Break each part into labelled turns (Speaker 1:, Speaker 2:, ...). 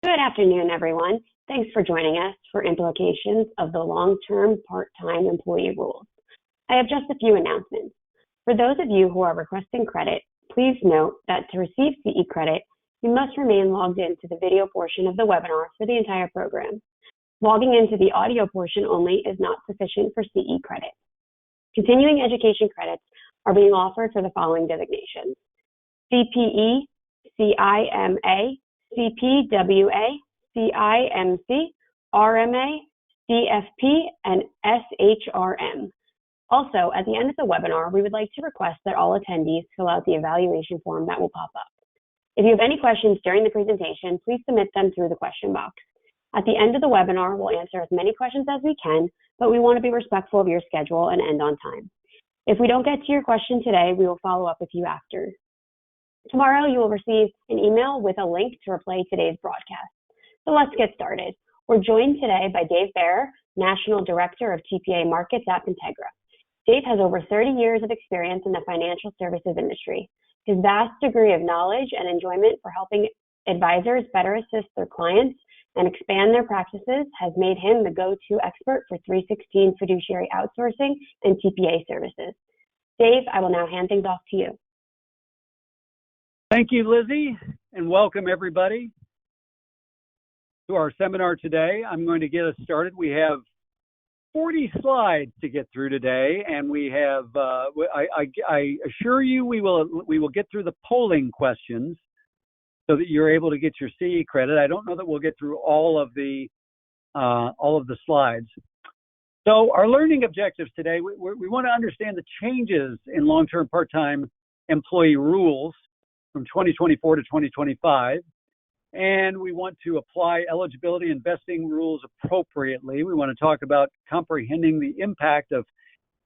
Speaker 1: Good afternoon, everyone. Thanks for joining us for implications of the long-term part-time employee rules. I have just a few announcements. For those of you who are requesting credit, please note that to receive CE credit, you must remain logged into the video portion of the webinar for the entire program. Logging into the audio portion only is not sufficient for CE credit. Continuing education credits are being offered for the following designations: CPE, CIMA, CPWA, CIMC, RMA, CFP, and SHRM. Also, at the end of the webinar, we would like to request that all attendees fill out the evaluation form that will pop up. If you have any questions during the presentation, please submit them through the question box. At the end of the webinar, we'll answer as many questions as we can, but we want to be respectful of your schedule and end on time. If we don't get to your question today, we will follow up with you after. Tomorrow, you will receive an email with a link to replay today's broadcast. So let's get started. We're joined today by Dave Bear, National Director of TPA Markets at Contegra. Dave has over 30 years of experience in the financial services industry. His vast degree of knowledge and enjoyment for helping advisors better assist their clients and expand their practices has made him the go-to expert for 316 fiduciary outsourcing and TPA services. Dave, I will now hand things off to you.
Speaker 2: Thank you, Lizzie, and welcome everybody to our seminar today. I'm going to get us started. We have 40 slides to get through today, and we have, I assure you, we will get through the polling questions so that you're able to get your CE credit. I don't know that we'll get through all of the slides. So our learning objectives today, we want to understand the changes in long-term part-time employee rules from 2024 to 2025, and we want to apply eligibility and vesting rules appropriately. We want to talk about comprehending the impact of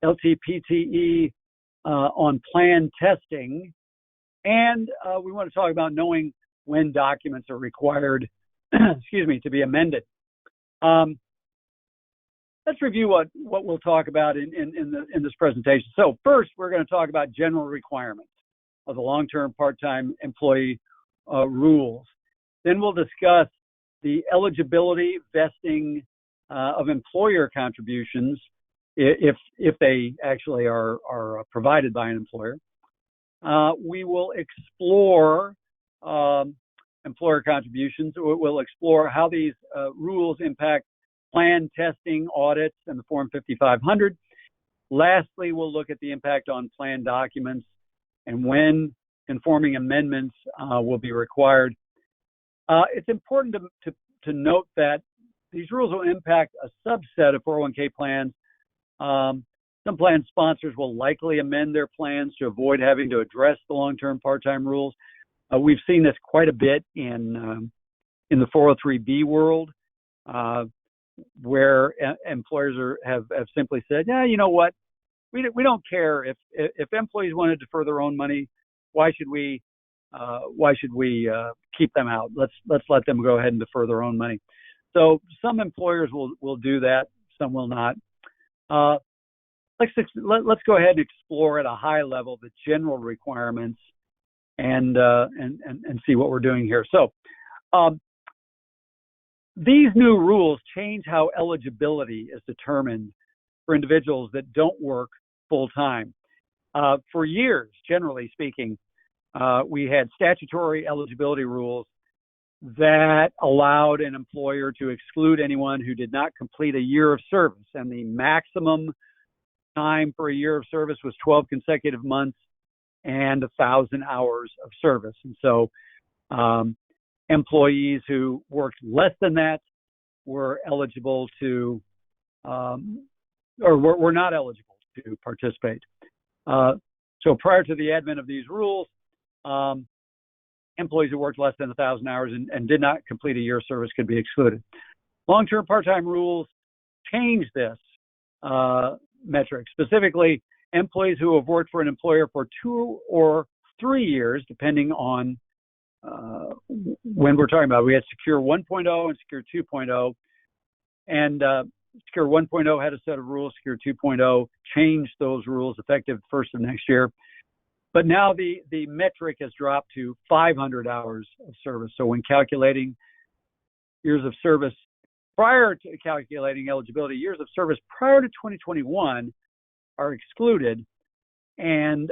Speaker 2: LTPTE on plan testing, and we want to talk about knowing when documents are required, to be amended. Let's review what we'll talk about in this presentation. So first, we're going to talk about general requirements of the long-term part-time employee rules. Then we'll discuss the eligibility vesting of employer contributions if they actually are provided by an employer. We will explore employer contributions. We'll explore how these rules impact plan testing, audits, and the Form 5500. Lastly, we'll look at the impact on plan documents and when conforming amendments will be required. It's important to note that these rules will impact a subset of 401k plans. Some plan sponsors will likely amend their plans to avoid having to address the long-term part-time rules. We've seen this quite a bit in the 403B world, where employers have simply said, yeah, you know what? We don't care if employees want to defer their own money. Why should we keep them out? Let's let them go ahead and defer their own money. So some employers will do that. Some will not. Let's go ahead and explore at a high level the general requirements and see what we're doing here. So these new rules change how eligibility is determined for individuals that don't work full-time. For years, generally speaking, we had statutory eligibility rules that allowed an employer to exclude anyone who did not complete a year of service, and the maximum time for a year of service was 12 consecutive months and 1,000 hours of service. And so employees who worked less than that were eligible to, or were not eligible to participate. So prior to the advent of these rules, employees who worked less than 1,000 hours and did not complete a year of service could be excluded. Long-term part-time rules change this metric. Specifically, employees who have worked for an employer for 2 or 3 years, depending on when we're talking about. We had Secure 1.0 and Secure 2.0, and Secure 1.0 had a set of rules. Secure 2.0 changed those rules effective first of next year. But now the metric has dropped to 500 hours of service. So when calculating years of service prior to calculating eligibility, years of service prior to 2021 are excluded. And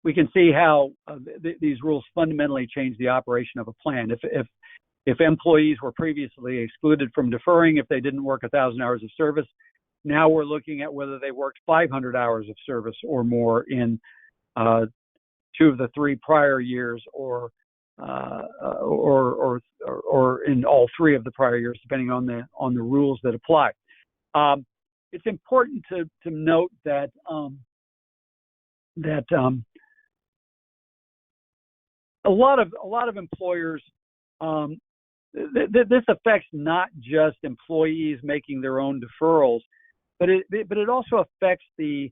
Speaker 2: we can see how these rules fundamentally change the operation of a plan. If employees were previously excluded from deferring if they didn't work 1,000 hours of service, now we're looking at whether they worked 500 hours of service or more in 2 of the 3 prior years, or in all 3 of the prior years, depending on the rules that apply. It's important to note that a lot of employers, this affects not just employees making their own deferrals, but it also affects the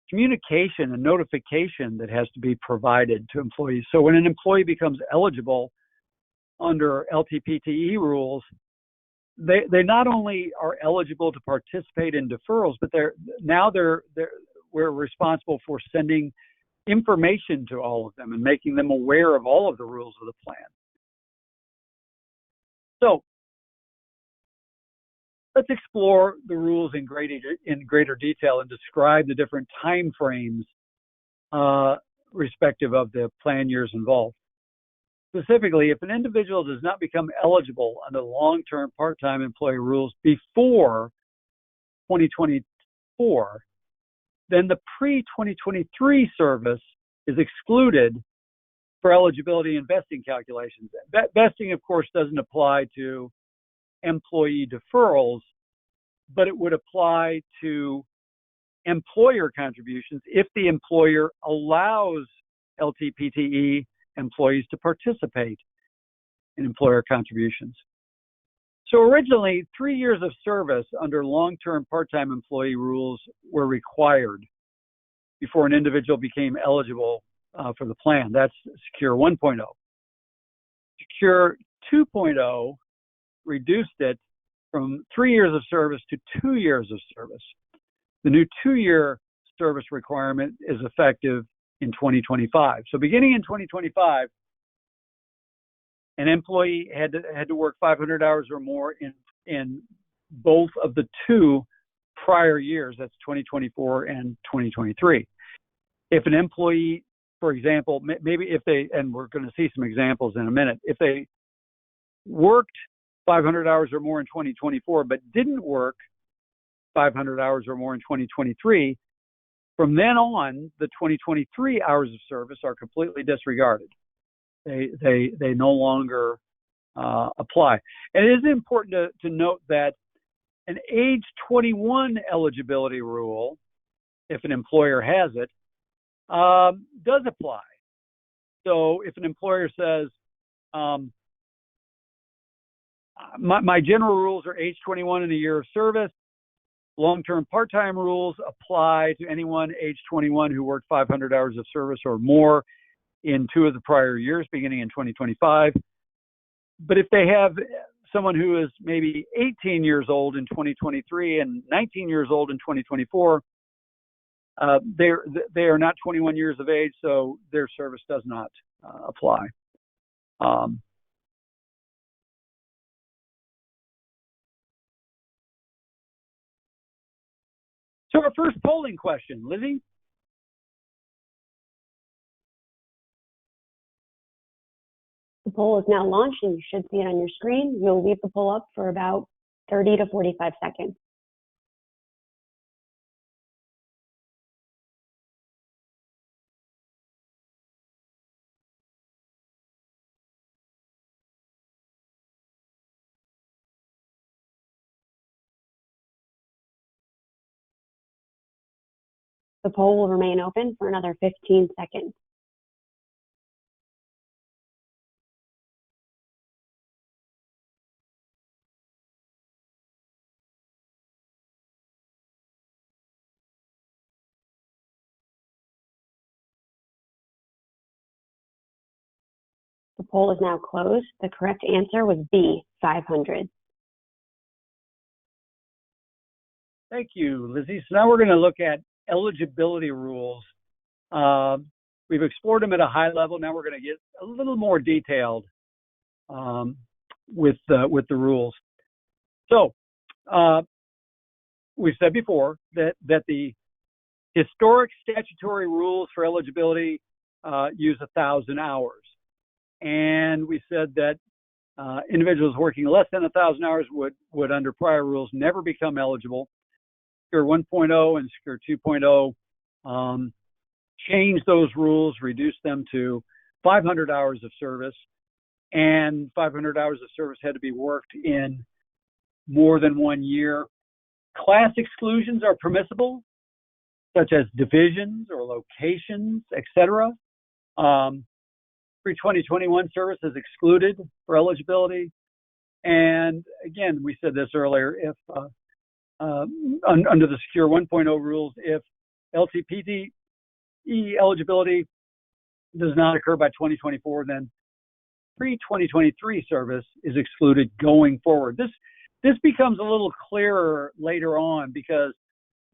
Speaker 2: communication and notification that has to be provided to employees. So when an employee becomes eligible under LTPTE rules, they not only are eligible to participate in deferrals, but we're responsible for sending information to all of them and making them aware of all of the rules of the plan. So let's explore the rules in greater detail and describe the different time frames respective of the plan years involved. Specifically, if an individual does not become eligible under long-term part-time employee rules before 2024, then the pre-2023 service is excluded for eligibility and vesting calculations. Vesting, of course, doesn't apply to employee deferrals, but it would apply to employer contributions if the employer allows LTPTE employees to participate in employer contributions. So originally, 3 years of service under long-term part-time employee rules were required before an individual became eligible for the plan. That's Secure 1.0. Secure 2.0 reduced it from 3 years of service to 2 years of service. The new 2-year service requirement is effective in 2025. So beginning in 2025, an employee had to work 500 hours or more in both of the 2 prior years. That's 2024 and 2023. If an employee, for example, maybe if they, and we're going to see some examples in a minute, if they worked 500 hours or more in 2024, but didn't work 500 hours or more in 2023, from then on, the 2023 hours of service are completely disregarded. They no longer apply. And it is important to note that an age 21 eligibility rule, if an employer has it, does apply. So if an employer says, my general rules are age 21 and a year of service, long-term part-time rules apply to anyone age 21 who worked 500 hours of service or more in 2 of the prior years, beginning in 2025. But if they have someone who is maybe 18 years old in 2023 and 19 years old in 2024, they are not 21 years of age, so their service does not apply. So our first polling question, Lizzie.
Speaker 1: The poll is now launched and you should see it on your screen. You'll leave the poll up for about 30 to 45 seconds. The poll will remain open for another 15 seconds. The poll is now closed. The correct answer was B, 500.
Speaker 2: Thank you, Lizzie. So now we're going to look at eligibility rules. We've explored them at a high level. Now we're going to get a little more detailed with the rules. So we've said before that the historic statutory rules for eligibility use 1,000 hours, and we said that individuals working less than 1,000 hours would under prior rules never become eligible. SECURE 1.0 and SECURE 2.0 changed those rules, reduced them to 500 hours of service, and 500 hours of service had to be worked in more than 1 year. Class exclusions are permissible, such as divisions or locations, etc. Pre-2021 service is excluded for eligibility. And again, we said this earlier, if under the SECURE 1.0 rules, if LTPTE eligibility does not occur by 2024, then pre-2023 service is excluded going forward. This becomes a little clearer later on, because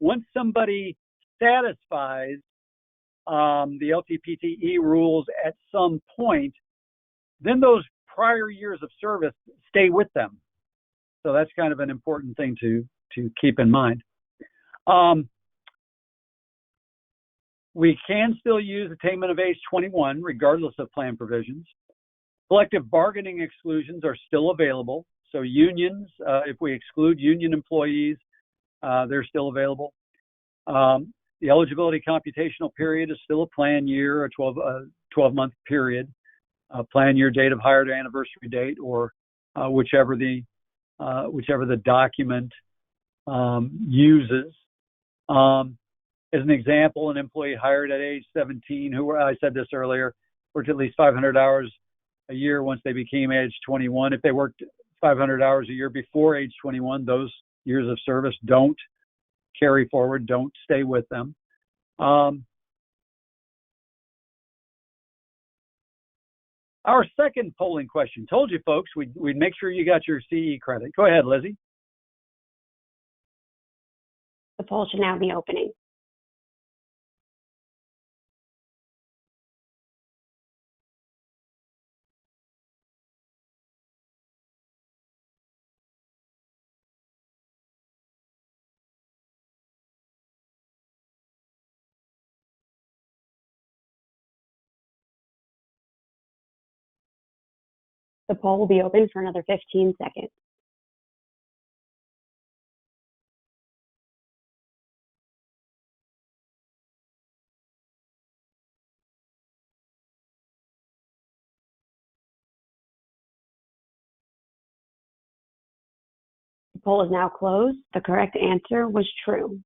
Speaker 2: once somebody satisfies the LTPTE rules at some point, then those prior years of service stay with them. So that's kind of an important thing to keep in mind. We can still use attainment of age 21 regardless of plan provisions. Collective bargaining exclusions are still available. So unions, if we exclude union employees, they're still available. The eligibility computational period is still a plan year, a 12-month period, plan year date of hire to anniversary date, or whichever the document uses. As an example, an employee hired at age 17, who I said this earlier, worked at least 500 hours a year once they became age 21. If they worked 500 hours a year before age 21, those years of service don't carry forward, don't stay with them. Our second polling question, told you folks, we'd make sure you got your CE credit. Go ahead, Lizzie.
Speaker 1: The poll should now be opening. The poll will be open for another 15 seconds. The poll is now closed. The correct answer was true.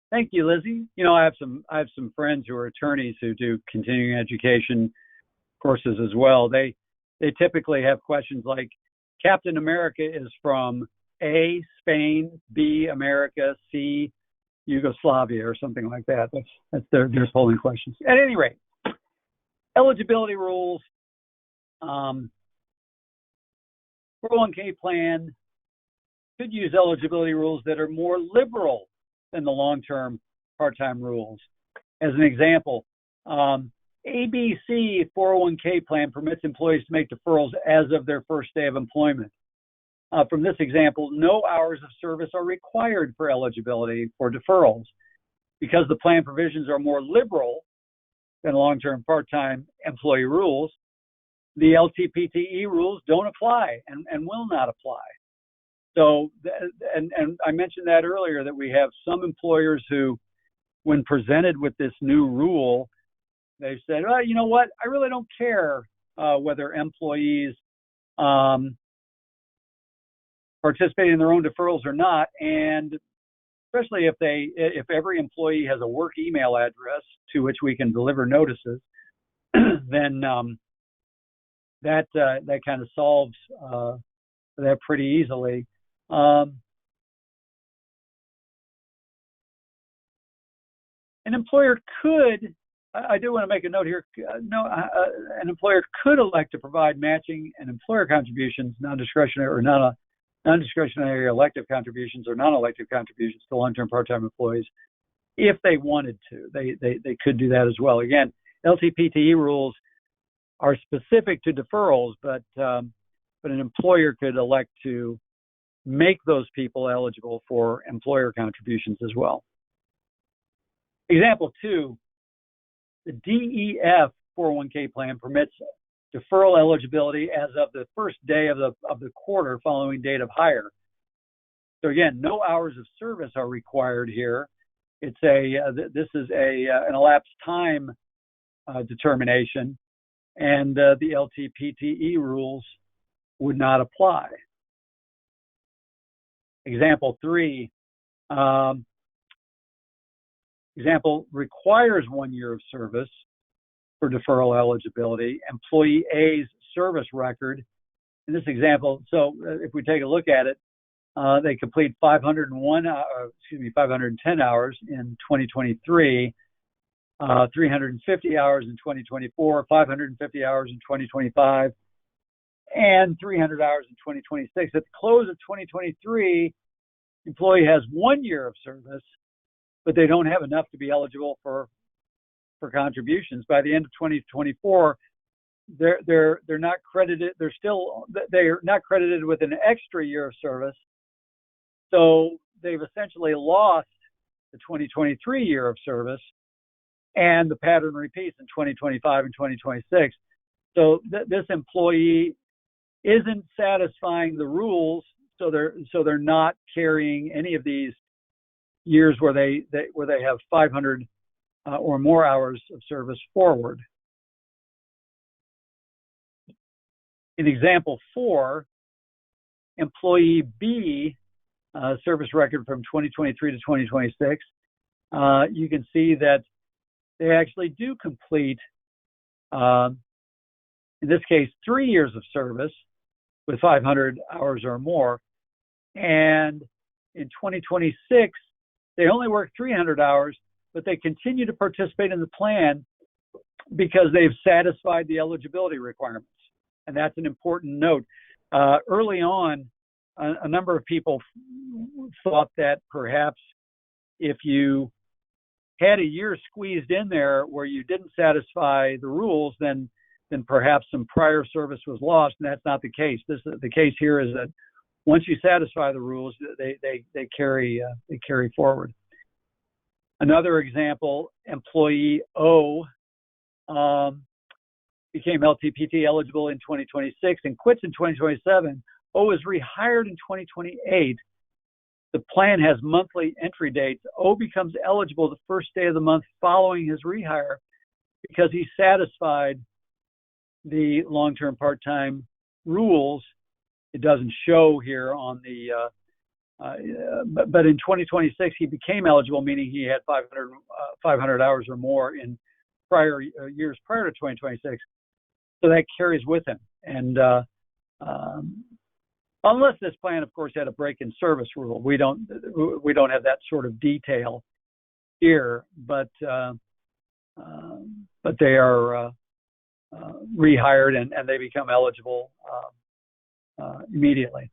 Speaker 2: Thank you, Lizzie. You know, I have some friends who are attorneys who do continuing education courses as well. They typically have questions like, Captain America is from A, Spain, B, America, C, Yugoslavia, or something like that. That's their polling questions. At any rate, eligibility rules. 401k plan could use eligibility rules that are more liberal than the long-term part-time rules. As an example, ABC 401k plan permits employees to make deferrals as of their first day of employment. From this example, no hours of service are required for eligibility for deferrals. Because the plan provisions are more liberal than long-term part-time employee rules, the LTPTE rules don't apply and will not apply. So, and I mentioned that earlier, that we have some employers who, when presented with this new rule, they've said, well, you know what, I really don't care whether employees participate in their own deferrals or not. And especially if every employee has a work email address to which we can deliver notices, then that kind of solves that pretty easily. An employer could, I do want to make a note here, an employer could elect to provide matching and employer contributions, non-discretionary or non-discretionary elective contributions or non-elective contributions to long-term part-time employees if they wanted to. They could do that as well. Again, LTPTE rules are specific to deferrals, but an employer could elect to make those people eligible for employer contributions as well. Example 2, the DEF 401k plan permits deferral eligibility as of the first day of the quarter following date of hire. So again, no hours of service are required here. It's this is an elapsed time determination, and the LTPTE rules would not apply. Example 3, example requires 1 year of service for deferral eligibility. Employee A's service record, in this example, so if we take a look at it, they complete 510 hours in 2023, 350 hours in 2024, 550 hours in 2025, and 300 hours in 2026. At the close of 2023, the employee has 1 year of service, but they don't have enough to be eligible for contributions. By the end of 2024, they're not credited. They're not credited with an extra year of service. So they've essentially lost the 2023 year of service, and the pattern repeats in 2025 and 2026. So this employee isn't satisfying the rules, so they're not carrying any of these years where they have 500 or more hours of service forward. In example 4, employee B, service record from 2023 to 2026, you can see that they actually do complete, in this case, 3 years of service with 500 hours or more. And in 2026, they only work 300 hours, but they continue to participate in the plan because they've satisfied the eligibility requirements. And that's an important note. Early on, a number of people thought that perhaps if you had a year squeezed in there where you didn't satisfy the rules, then perhaps some prior service was lost, and that's not the case. The case here is that once you satisfy the rules, they carry forward. Another example, employee O became LTPT eligible in 2026 and quits in 2027. O is rehired in 2028. The plan has monthly entry dates. O becomes eligible the first day of the month following his rehire because he satisfied the long-term part-time rules. It doesn't show here on the, but in 2026 he became eligible, meaning he had 500 hours or more in prior years prior to 2026. So that carries with him. And unless this plan, of course, had a break in service rule, we don't have that sort of detail here. But they are rehired and they become eligible immediately.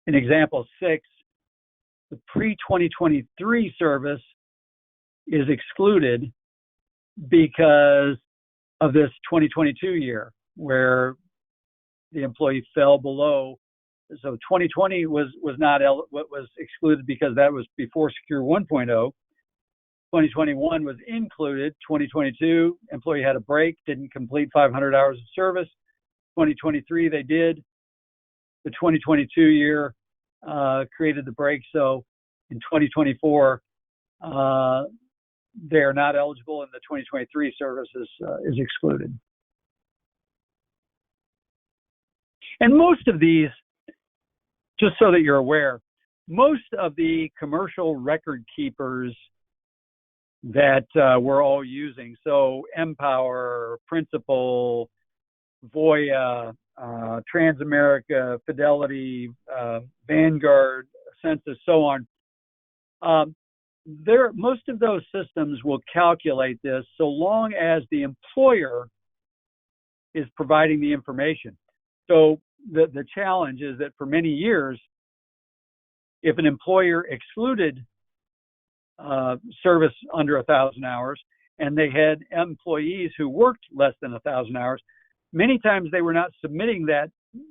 Speaker 2: In example 6, the pre-2023 service is excluded because of this 2022 year where the employee fell below. So 2020 was excluded because that was before Secure 1.0. 2021 was included. 2022, employee had a break, didn't complete 500 hours of service. 2023, they did. The 2022 year created the break. So in 2024, they are not eligible, and the 2023 service is excluded. And most of these, just so that you're aware, most of the commercial record keepers that we're all using, so Empower, Principal, Voya, Transamerica, Fidelity, Vanguard, Census, so on, most of those systems will calculate this so long as the employer is providing the information. So the challenge is that for many years, if an employer excluded service under 1,000 hours and they had employees who worked less than 1,000 hours, many times they were not submitting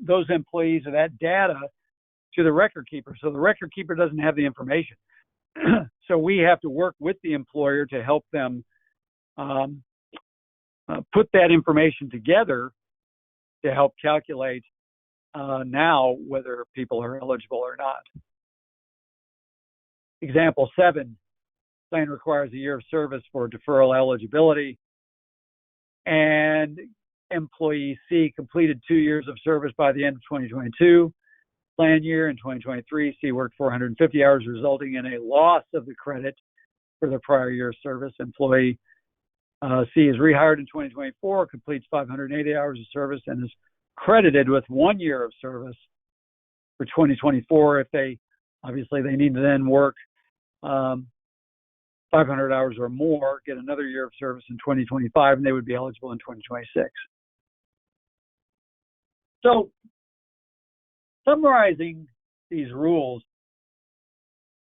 Speaker 2: those employees or that data to the record keeper. So the record keeper doesn't have the information. So we have to work with the employer to help them put that information together to help calculate now whether people are eligible or not. Example 7, plan requires a year of service for deferral eligibility, and employee C completed 2 years of service by the end of 2022. Plan year in 2023, C worked 450 hours, resulting in a loss of the credit for the prior year of service. Employee C is rehired in 2024, completes 580 hours of service, and is credited with 1 year of service for 2024. If they need to then work 500 hours or more, get another year of service in 2025, and they would be eligible in 2026. So, summarizing these rules,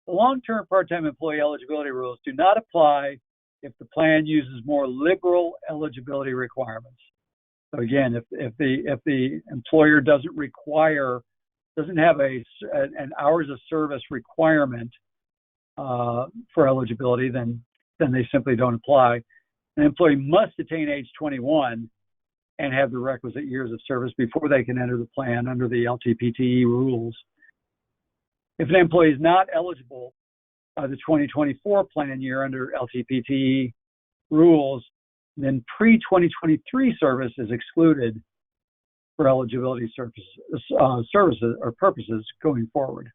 Speaker 2: the long-term part-time employee eligibility rules do not apply if the plan uses more liberal eligibility requirements. So again, if the employer doesn't have an hours of service requirement for eligibility, then they simply don't apply. An employee must attain age 21 and have the requisite years of service before they can enter the plan under the LTPTE rules. If an employee is not eligible by the 2024 plan year under LTPTE rules, then pre-2023 service is excluded for eligibility services or purposes going forward.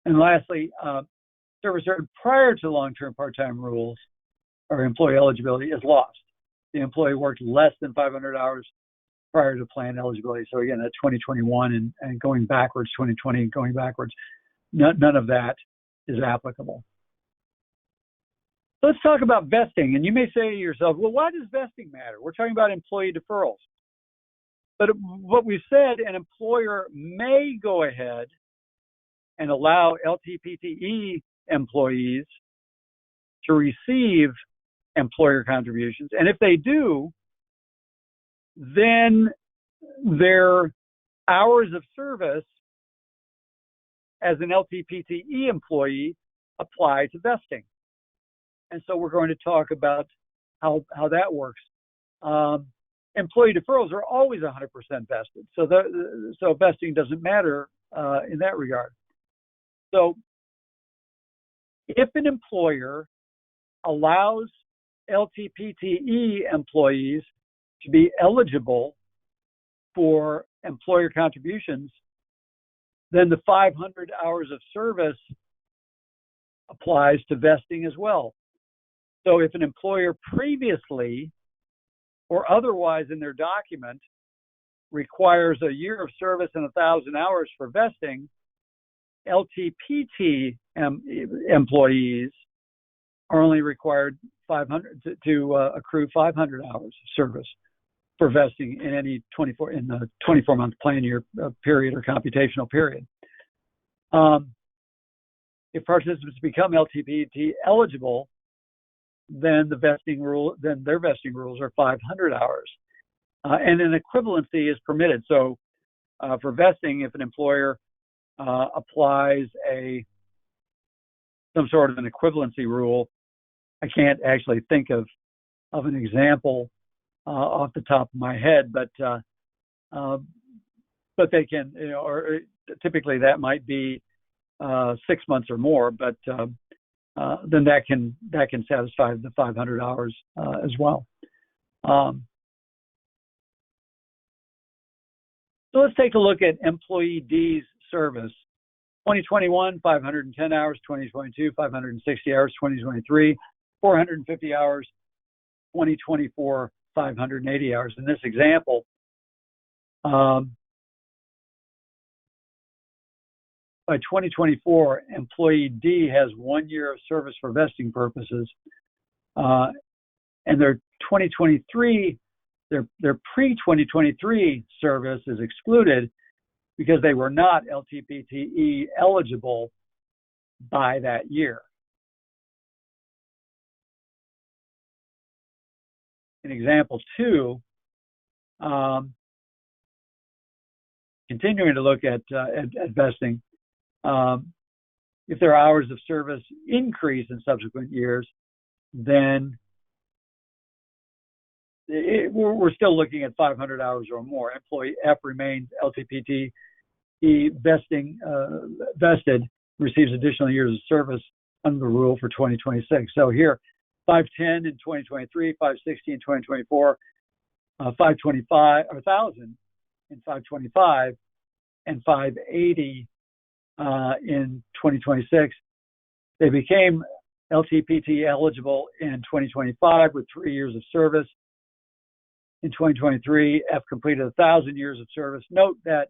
Speaker 2: And lastly, service earned prior to long-term part-time rules or employee eligibility is lost. The employee worked less than 500 hours prior to plan eligibility. So again, that's 2021 and going backwards, 2020 and going backwards. None of that is applicable. Let's talk about vesting. And you may say to yourself, well, why does vesting matter? We're talking about employee deferrals. But what we said, an employer may go ahead and allow LTPTE employees to receive employer contributions. And if they do, then their hours of service as an LTPTE employee apply to vesting. And so we're going to talk about how that works. Employee deferrals are always 100% vested. So vesting doesn't matter in that regard. So if an employer allows LTPTE employees to be eligible for employer contributions, then the 500 hours of service applies to vesting as well. So if an employer previously or otherwise in their document requires a year of service and 1,000 hours for vesting, LTPT employees are only required 500 to accrue 500 hours of service for vesting in the 24-month plan year period or computational period. If participants become LTPT eligible, then their vesting rules are 500 hours, and an equivalency is permitted. So for vesting, if an employer applies some sort of an equivalency rule, I can't actually think of an example off the top of my head, but they can, or typically that might be 6 months or more, but then that can satisfy the 500 hours as well. So let's take a look at employee D's service. 2021, 510 hours. 2022, 560 hours. 2023, 450 hours. 2024, 580 hours. In this example, by 2024, employee D has 1 year of service for vesting purposes, and their pre-2023 service is excluded because they were not LTPTE eligible by that year. in example 2, continuing to look at vesting, if their hours of service increase in subsequent years, then we're still looking at 500 hours or more. Employee F remains LTPTE vested, receives additional years of service under the rule for 2026. So here, 510 in 2023, 560 in 2024, 525 or 1,000 in 525, and 580 in 2026. They became LTPT eligible in 2025 with 3 years of service. In 2023, F completed 1,000 years of service. Note that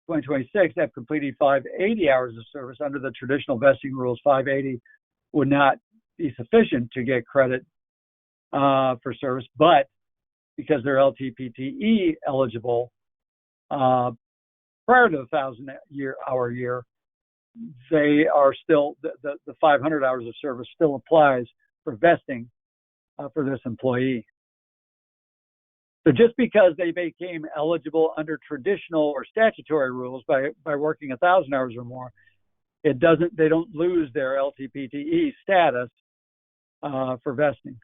Speaker 2: 2026, F completed 580 hours of service. Under the traditional vesting rules, 580 would not be sufficient to get credit for service, but because they're LTPTE eligible prior to the 1,000-hour year, they are still, the 500 hours of service still applies for vesting for this employee. So just because they became eligible under traditional or statutory rules by working 1,000 hours or more, they don't lose their LTPTE status for vesting.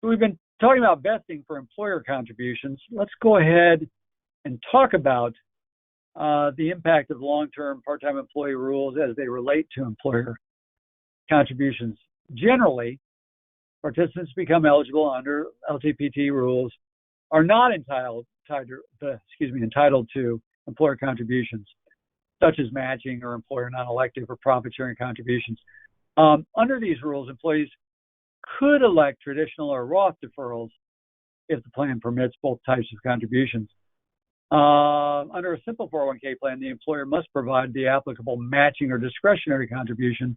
Speaker 2: So we've been talking about vesting for employer contributions. Let's go ahead and talk about the impact of long-term part-time employee rules as they relate to employer contributions. Generally, participants become eligible under LTPT rules are not entitled to employer contributions, such as matching or employer non-elective or profit-sharing contributions. Under these rules, employees could elect traditional or Roth deferrals if the plan permits both types of contributions. Under a simple 401k plan, the employer must provide the applicable matching or discretionary contribution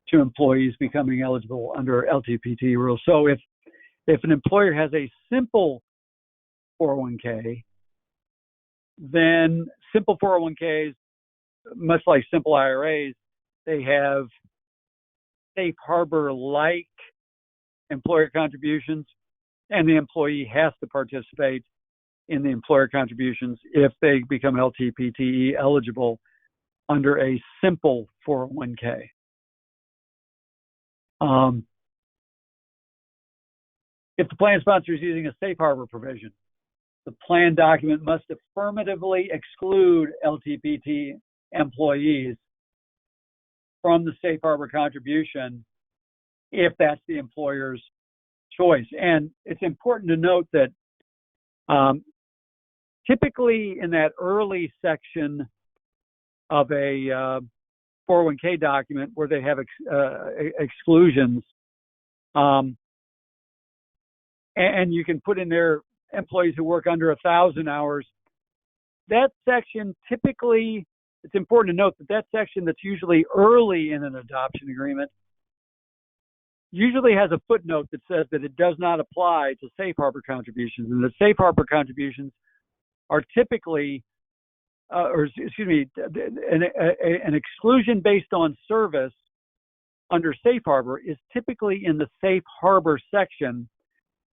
Speaker 2: to employees becoming eligible under LTPT rules. So if an employer has a simple 401k, then simple 401ks, much like simple IRAs, they have safe harbor-like employer contributions, and the employee has to participate in the employer contributions if they become LTPTE eligible under a simple 401k. If the plan sponsor is using a safe harbor provision, the plan document must affirmatively exclude LTPT employees from the safe harbor contribution if that's the employer's choice. And it's important to note that typically in that early section of a 401k document where they have exclusions, and you can put in there employees who work under 1,000 hours, that section typically, it's important to note that section that's usually early in an adoption agreement usually has a footnote that says that it does not apply to safe harbor contributions, and the safe harbor contributions are typically, an exclusion based on service under safe harbor is typically in the safe harbor section,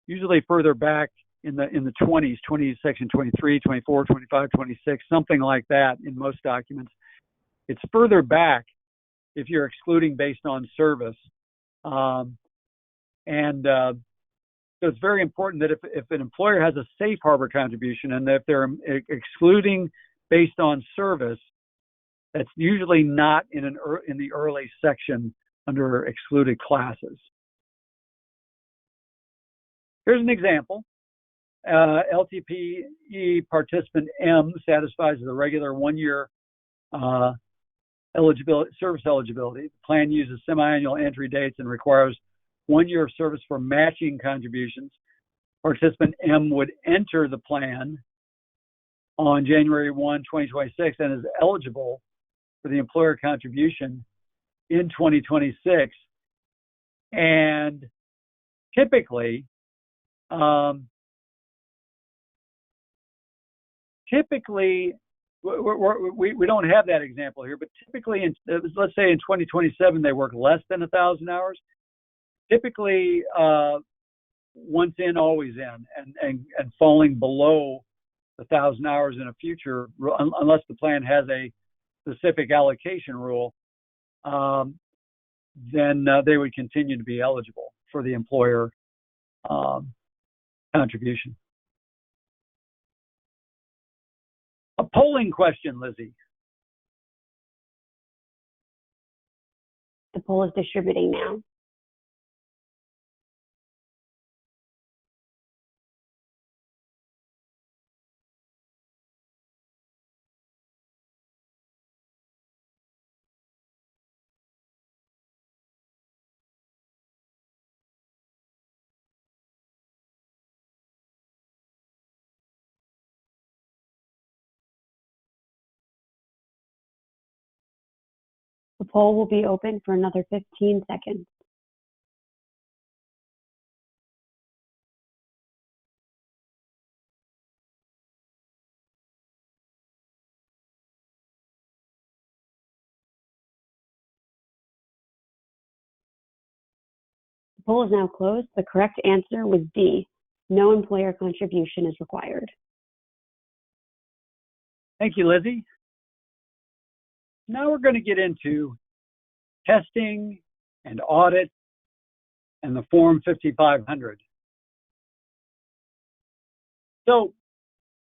Speaker 2: usually further back in the 20s, section 23, 24, 25, 26, something like that in most documents. It's further back if you're excluding based on service. So it's very important that if an employer has a safe harbor contribution and if they're excluding based on service, that's usually not in the early section under excluded classes. Here's an example. LTPE participant M satisfies the regular 1 year service eligibility. The plan uses semi-annual entry dates and requires 1 year of service for matching contributions. Participant M would enter the plan on January 1, 2026 and is eligible for the employer contribution in 2026. And typically, we don't have that example here, but typically, let's say in 2027, they work less than 1,000 hours. typically once in, always in, and falling below the 1,000 hours in a future, unless the plan has a specific allocation rule, then they would continue to be eligible for the employer contribution. A polling question, Lizzie.
Speaker 1: The poll is distributing now. The poll will be open for another 15 seconds. The poll is now closed. The correct answer was D. No employer contribution is required.
Speaker 2: Thank you, Lizzie. Now we're going to get into testing and audit and the Form 5500. So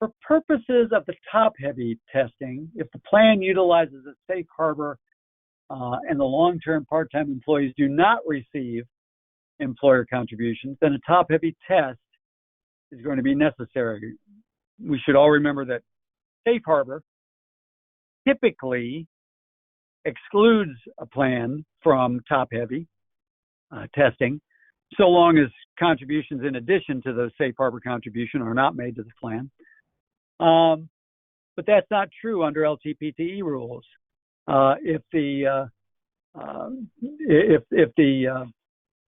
Speaker 2: for purposes of the top-heavy testing, if the plan utilizes a safe harbor and the long-term part-time employees do not receive employer contributions, then a top-heavy test is going to be necessary. We should all remember that safe harbor typically excludes a plan from top-heavy testing, so long as contributions in addition to the safe harbor contribution are not made to the plan. But that's not true under LTPTE rules. If the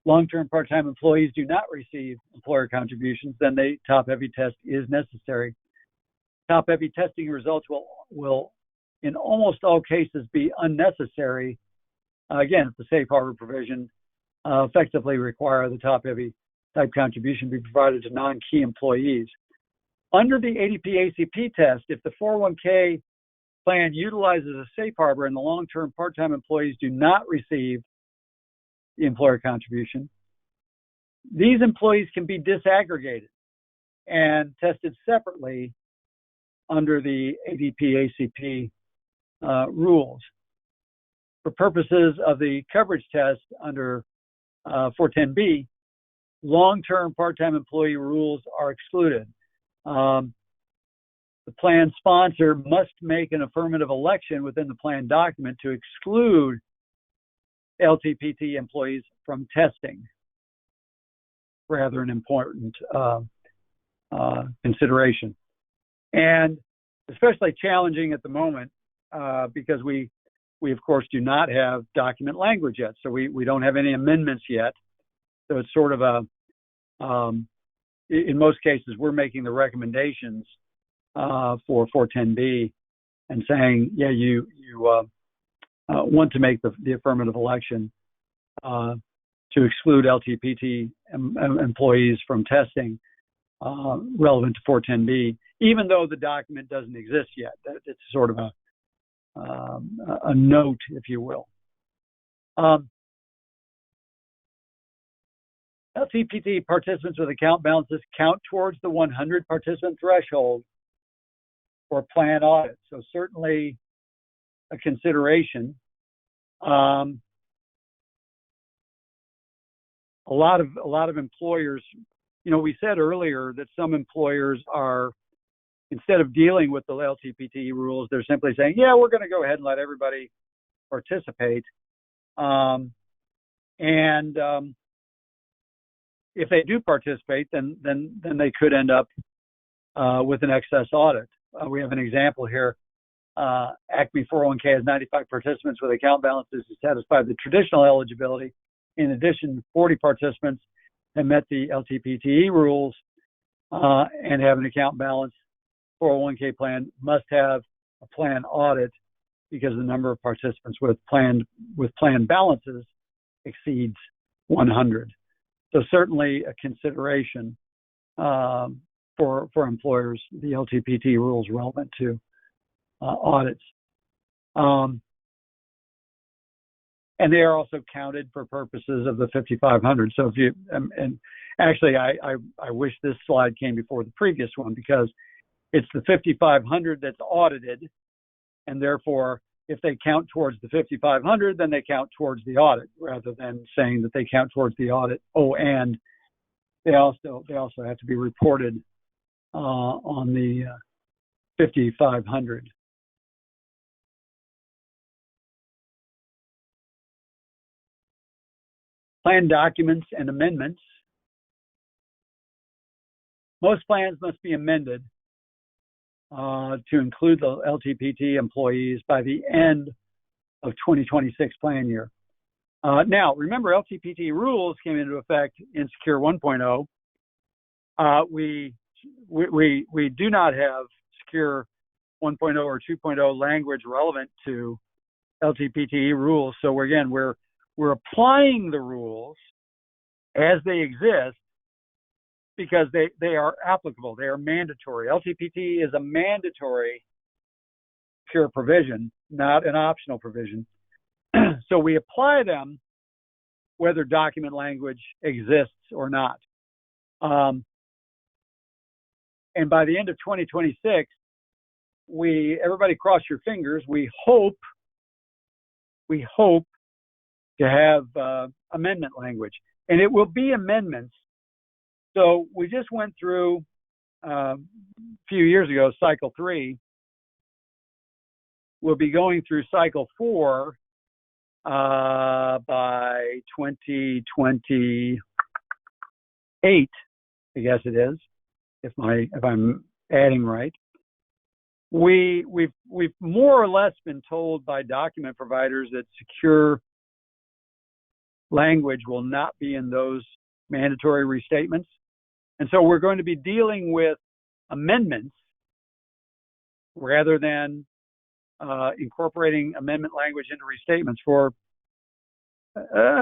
Speaker 2: long-term part-time employees do not receive employer contributions, then the top-heavy test is necessary. Top-heavy testing results will in almost all cases be unnecessary. Again, if the safe harbor provision effectively require the top-heavy type contribution be provided to non-key employees. Under the ADP ACP test, if the 401k plan utilizes a safe harbor and the long-term part-time employees do not receive the employer contribution, these employees can be disaggregated and tested separately under the ADP ACP rules. For purposes of the coverage test under 410B, long-term part-time employee rules are excluded. The plan sponsor must make an affirmative election within the plan document to exclude LTPT employees from testing. Rather an important consideration. And especially challenging at the moment because we of course do not have document language yet. So we don't have any amendments yet. So it's sort of in most cases, we're making the recommendations for 410B and saying, yeah, you want to make the affirmative election to exclude LTPT employees from testing relevant to 410B, even though the document doesn't exist yet. It's sort of a note, if you will. LTPT participants with account balances count towards the 100 participant threshold for plan audit. So certainly a consideration. A lot of employers, you know, we said earlier that some employers are, instead of dealing with the LTPT rules, they're simply saying, yeah, we're going to go ahead and let everybody participate. If they do participate, then they could end up with an excess audit. We have an example here. Acme 401k has 95 participants with account balances to satisfy the traditional eligibility. In addition, 40 participants have met the LTPTE rules and have an account balance. 401k plan must have a plan audit because the number of participants with plan balances exceeds 100. So certainly a consideration for employers, the LTPT rules relevant to audits. And they are also counted for purposes of the 5,500. So if you, and actually I wish this slide came before the previous one, because it's the 5,500 that's audited, and therefore if they count towards the 5,500, then they count towards the audit, rather than saying that they count towards the audit. Oh, and they also have to be reported on the 5,500. Plan documents and amendments. Most plans must be amended to include the LTPT employees by the end of 2026 plan year. Now, remember, LTPT rules came into effect in Secure 1.0. We do not have Secure 1.0 or 2.0 language relevant to LTPT rules. So we're applying the rules as they exist because they are applicable. They are mandatory. LTPT is a mandatory Secure provision, not an optional provision. So we apply them whether document language exists or not. And by the end of 2026, everybody cross your fingers, we hope to have amendment language. And it will be amendments. So we just went through a few years ago, cycle 3. We'll be going through cycle 4 by 2028, I guess it is, if I'm adding right. We've more or less been told by document providers that secure language will not be in those mandatory restatements. And so we're going to be dealing with amendments rather than incorporating amendment language into restatements for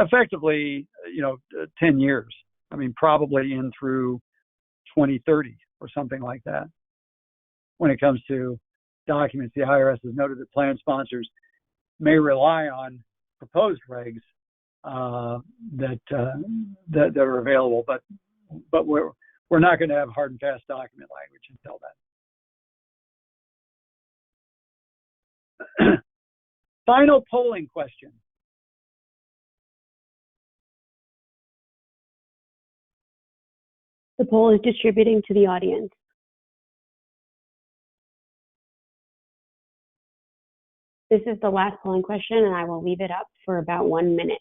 Speaker 2: effectively, 10 years. I mean, probably in through 2030 or something like that. When it comes to documents, the IRS has noted that plan sponsors may rely on proposed regs that are available, but we're not going to have hard and fast document language until then. Final polling question.
Speaker 1: The poll is distributing to the audience. This is the last polling question, and I will leave it up for about 1 minute.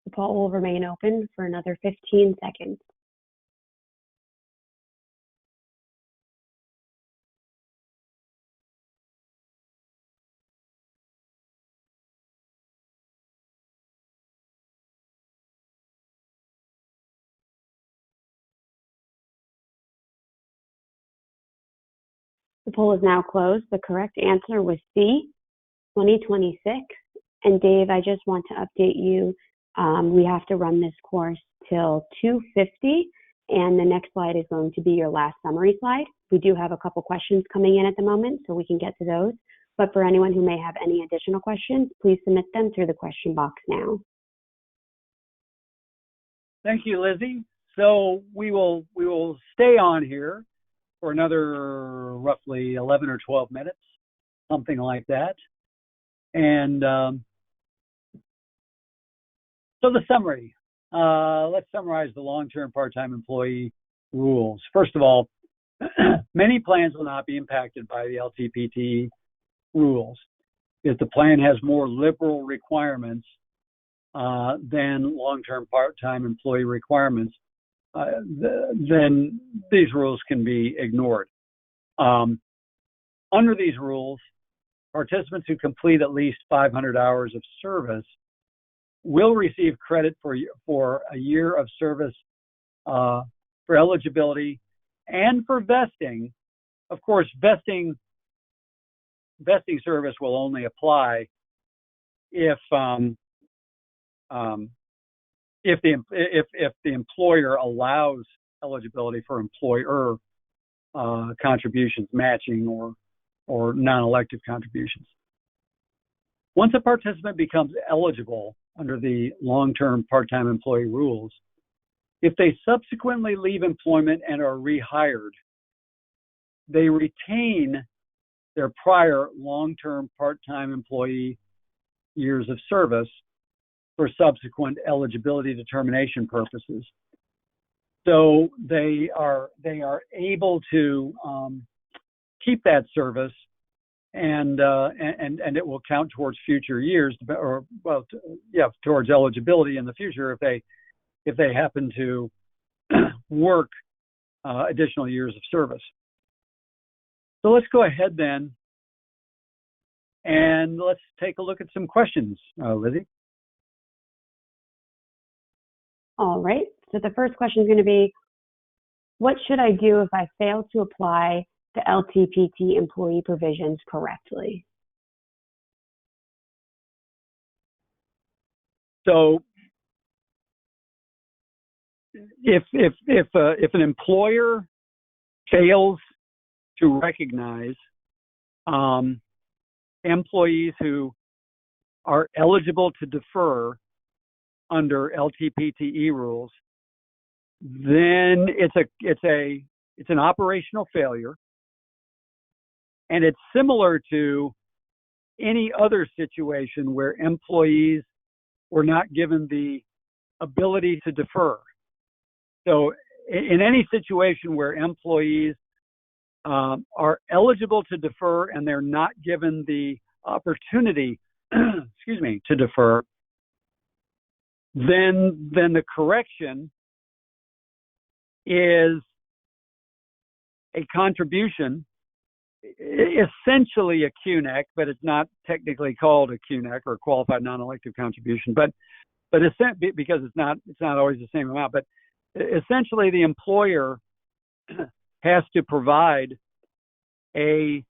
Speaker 1: The poll will remain open for another 15 seconds. The poll is now closed. The correct answer was C, 2026. And Dave, I just want to update you. We have to run this course till 2:50, and the next slide is going to be your last summary slide. We do have a couple questions coming in at the moment, so we can get to those. But for anyone who may have any additional questions, please submit them through the question box now.
Speaker 2: Thank you, Lizzie. So we will stay on here for another roughly 11 or 12 minutes, something like that. And so the summary, let's summarize the long-term part-time employee rules. First of all, many plans will not be impacted by the LTPT rules. if the plan has more liberal requirements than long-term part-time employee requirements, then these rules can be ignored. Under these rules, participants who complete at least 500 hours of service will receive credit for a year of service for eligibility and for vesting. Of course, vesting service will only apply if the employer allows eligibility for employer contributions, matching or non-elective contributions. Once a participant becomes eligible under the long-term part-time employee rules, if they subsequently leave employment and are rehired, they retain their prior long-term part-time employee years of service for subsequent eligibility determination purposes. So they are able to keep that service, and it will count towards future years, towards eligibility in the future if they happen to work additional years of service. So let's go ahead then, and let's take a look at some questions, Lizzie.
Speaker 1: All right. So the first question is going to be, what should I do if I fail to apply the LTPT employee provisions correctly?
Speaker 2: So if an employer fails to recognize employees who are eligible to defer under LTPTE rules, then it's an operational failure, and it's similar to any other situation where employees were not given the ability to defer. So in any situation where employees are eligible to defer and they're not given the opportunity, to defer, then the correction is a contribution, essentially a QNEC, but it's not technically called a QNEC or a qualified non-elective contribution, but because it's not always the same amount. But essentially, the employer has to provide a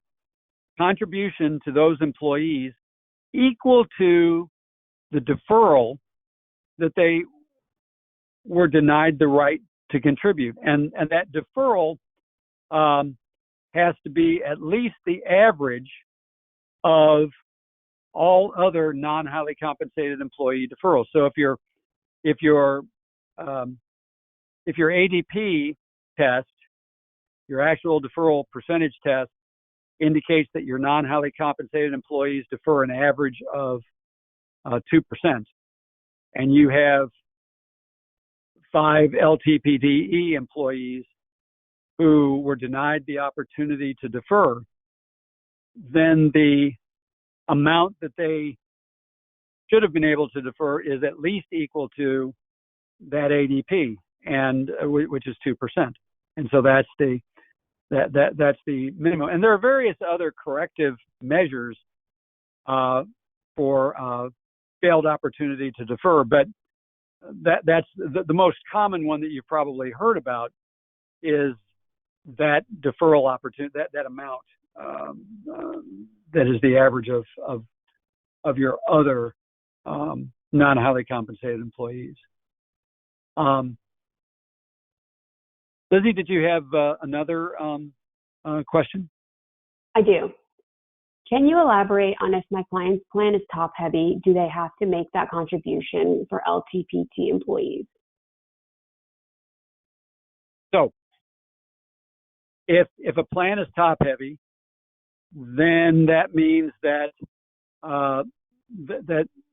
Speaker 2: contribution to those employees equal to the deferral that they were denied the right to contribute. And that deferral has to be at least the average of all other non-highly compensated employee deferrals. So if your ADP test, your actual deferral percentage test, indicates that your non-highly compensated employees defer an average of 2%, and you have 5 LTPTE employees who were denied the opportunity to defer, then the amount that they should have been able to defer is at least equal to that ADP, and which is 2%. And so that's the minimum. And there are various other corrective measures for failed opportunity to defer, but that's the most common one that you've probably heard about is that deferral opportunity, that amount that is the average of your other non-highly compensated employees. Lizzie, did you have another question?
Speaker 1: I do. Can you elaborate on if my client's plan is top heavy, do they have to make that contribution for LTPT employees?
Speaker 2: So if a plan is top heavy, then that means that that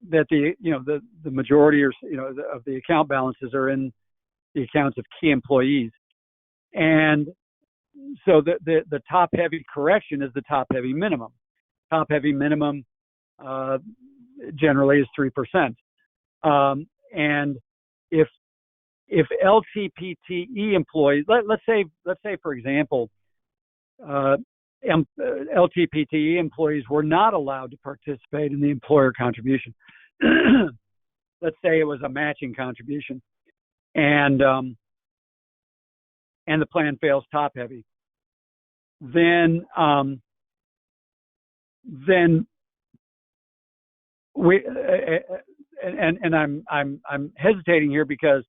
Speaker 2: the majority of the account balances are in the accounts of key employees. And so the top heavy correction is the top heavy minimum. Top heavy minimum generally is 3%. And if LTPTE employees, let's say for example, LTPTE employees were not allowed to participate in the employer contribution. Let's say it was a matching contribution, and the plan fails top heavy. Then we and I'm hesitating here because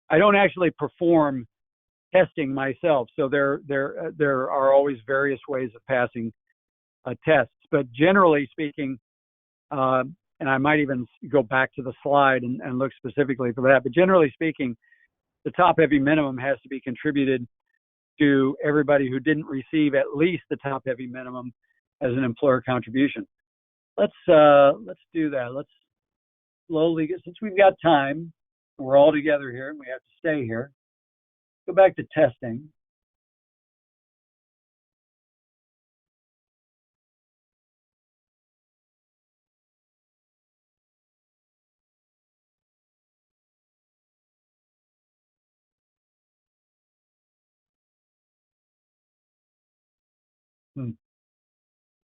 Speaker 2: I don't actually perform testing myself, so there are always various ways of passing tests. But generally speaking, and I might even go back to the slide and look specifically for that. But generally speaking, the top heavy minimum has to be contributed to everybody who didn't receive at least the top heavy minimum as an employer contribution. Let's do that. Let's slowly get, since we've got time, we're all together here and we have to stay here. Go back to testing.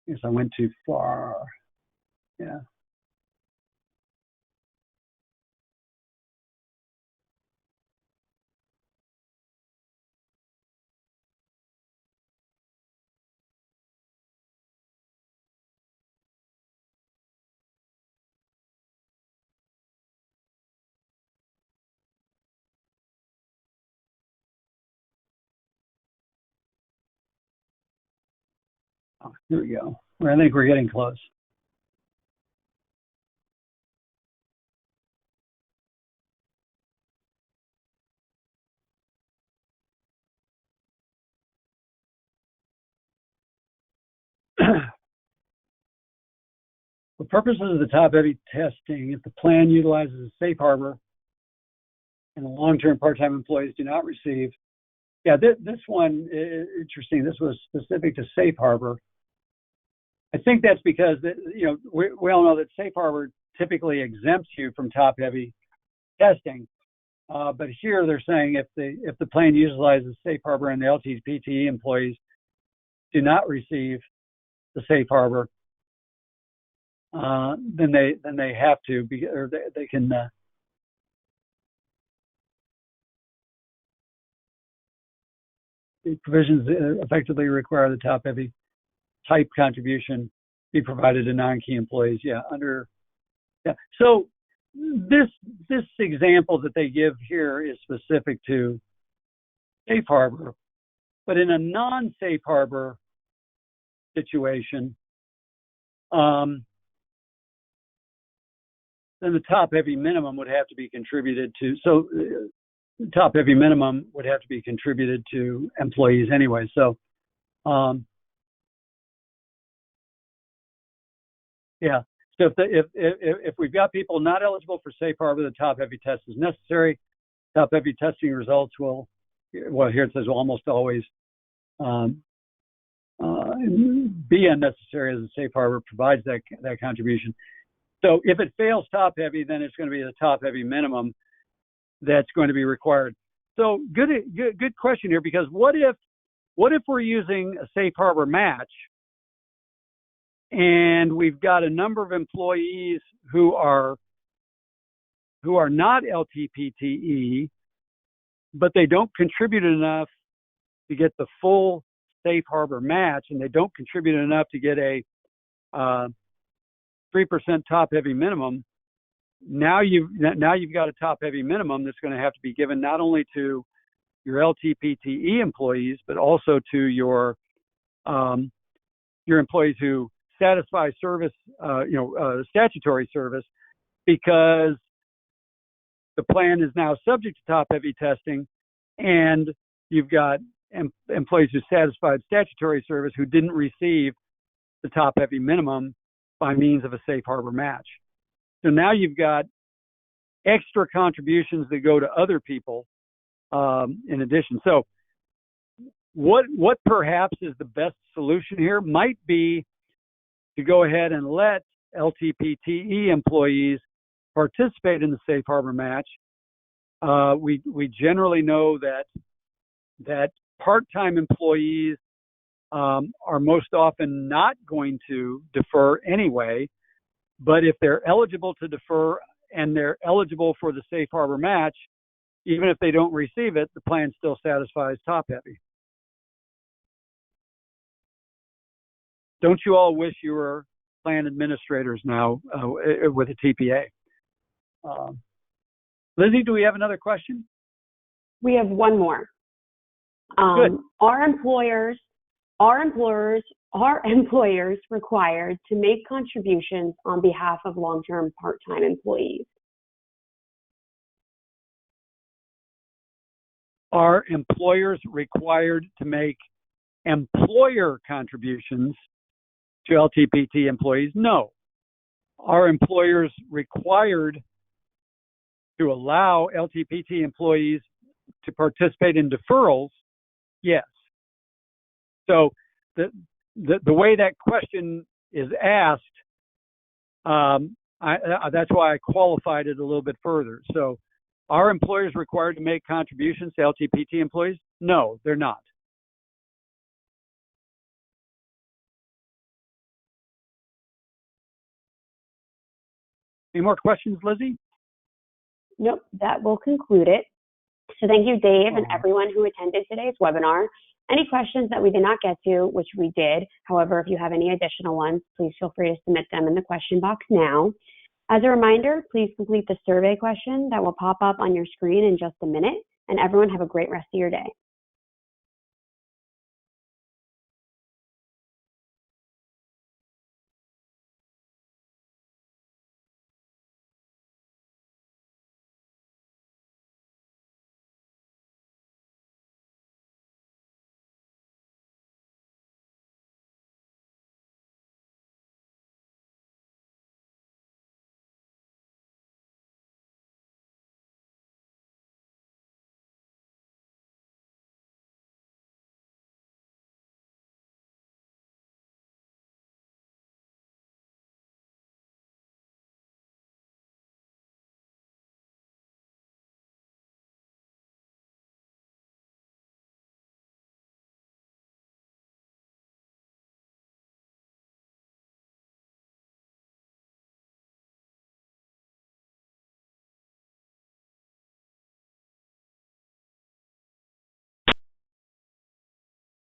Speaker 2: Guess I went too far. Yeah. Oh, here we go. I think we're getting close. For purposes of the top-heavy testing, if the plan utilizes a safe harbor and the long-term part-time employees do not receive, yeah, this one is interesting. This was specific to safe harbor. I think that's because we all know that safe harbor typically exempts you from top-heavy testing, but here they're saying if the plan utilizes safe harbor and the LTPTE employees do not receive the safe harbor, then they have to be, or they can. The provisions effectively require the top-heavy type contribution be provided to non-key employees. Yeah, So this example that they give here is specific to safe harbor, but in a non-safe harbor situation, then the top-heavy minimum would have to be contributed to. So top-heavy minimum would have to be contributed to employees anyway. So, yeah. So if we've got people not eligible for safe harbor, the top-heavy test is necessary. Top-heavy testing results will, well, here it says will almost always be unnecessary as the safe harbor provides that contribution. So if it fails top-heavy, then it's going to be the top-heavy minimum that's going to be required. So good question here, because what if we're using a safe harbor match and we've got a number of employees who are not LTPTE, but they don't contribute enough to get the full safe harbor match, and they don't contribute enough to get a 3% top-heavy minimum. Now you've got a top-heavy minimum that's going to have to be given not only to your LTPTE employees, but also to your employees who satisfy service, statutory service, because the plan is now subject to top-heavy testing, and you've got employees who satisfied statutory service who didn't receive the top-heavy minimum by means of a safe harbor match. So now you've got extra contributions that go to other people in addition. So what perhaps is the best solution here might be to go ahead and let LTPTE employees participate in the safe harbor match, we generally know that part-time employees are most often not going to defer anyway, but if they're eligible to defer and they're eligible for the safe harbor match, even if they don't receive it, the plan still satisfies top-heavy. Don't you all wish you were plan administrators now with a TPA? Lizzie, do we have another question?
Speaker 1: We have one more.
Speaker 2: Good.
Speaker 1: Are employers required to make contributions on behalf of long-term part-time employees?
Speaker 2: Are employers required to make employer contributions to LTPT employees? No. Are employers required to allow LTPT employees to participate in deferrals? Yes. So the way that question is asked, that's why I qualified it a little bit further. So are employers required to make contributions to LTPT employees? No, they're not. Any more questions, Lizzie?
Speaker 1: Nope, that will conclude it. So thank you, Dave, and everyone who attended today's webinar. Any questions that we did not get to, which we did, however, if you have any additional ones, please feel free to submit them in the question box now. As a reminder, please complete the survey question that will pop up on your screen in just a minute, and everyone have a great rest of your day.